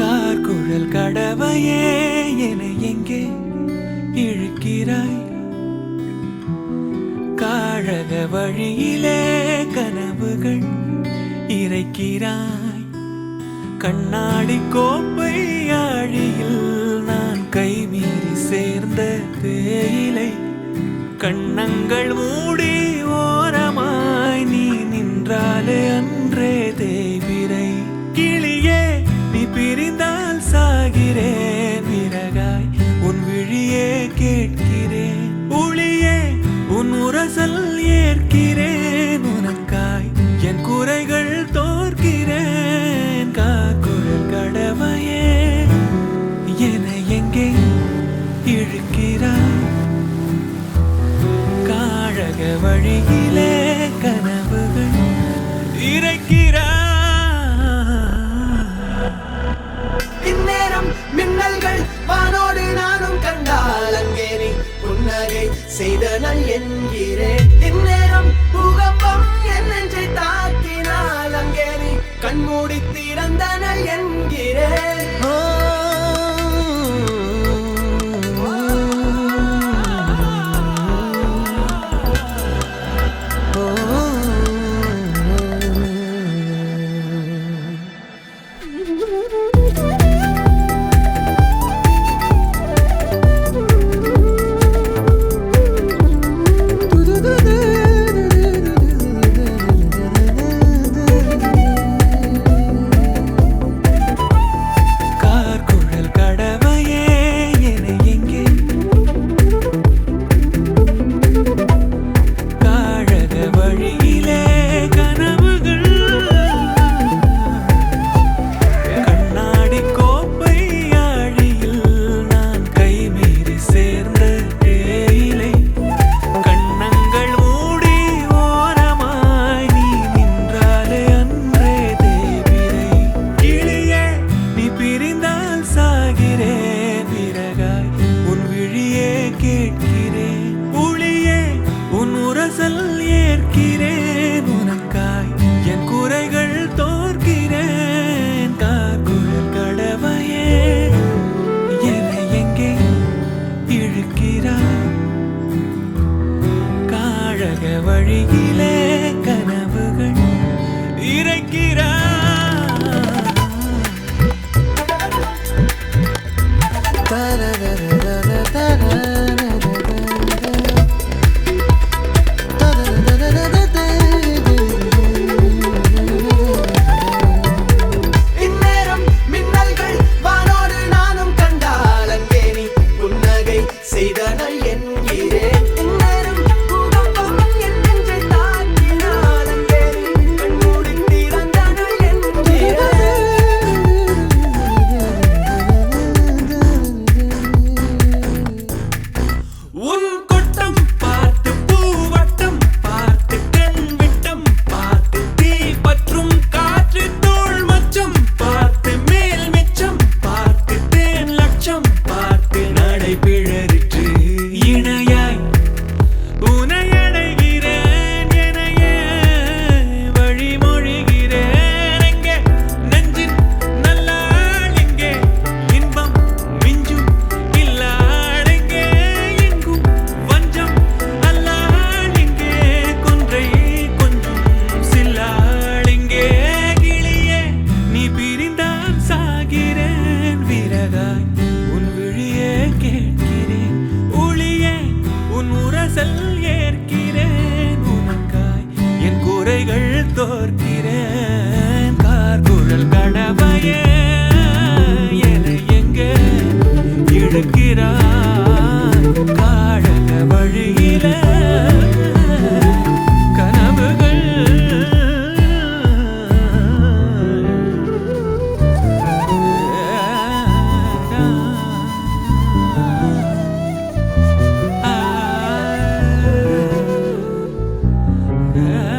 கார்குழல் கடவையே என எங்கே இழுக்கிறாய்? காழக வழியிலே கனவுகள் இறைக்கிறாய். கண்ணாடி கோப்பை ஆழியில் நான் கைமீறி சேர்ந்த தேயிலை. கண்ணங்கள் மூடி ஓரமாய் நீ நின்றாலே அன்றே தேய்பிரை. கிளியே நீ பிரிந்தால் சாகிறேன், விறகாய் உன் விழியே கேட்கிறேன். ஒளியே உன் உரசல் ஏற்கிறேன், உனக்காய் என் குறைகள் தோற்கிறேன். காக்குழல் கடவையே என எங்கே இழுக்கிறாய்? காழக வழியிலே கனவுகள் இறைக்கிறாய். இந்நேரம் மின்னல்கள் வானோடு நானும் கண்டால் அங்கே நீ புன்னகை செய்தனள் என்கிறேன். இந்நேரம் பூகம்பம் என் நெஞ்சை தாக்கினால் அங்கே நீ கண்மூடி திறந்தனள் என்கிறேன். ஏற்கிறேன், உனக்காய் என் குறைகள் தோற்கிறேன். காக்குழல் கடவையே என எங்கே இழுக்கிறாய்? காழக வழியிலே கனவுகள் இறைக்கிறாய். செய்தனள் என்கிறேன். இந்நேரம் பூகம்பம் என் நெஞ்சை தாக்கினால் அங்கே நீ கண்மூடி திறந்தனள் ஆ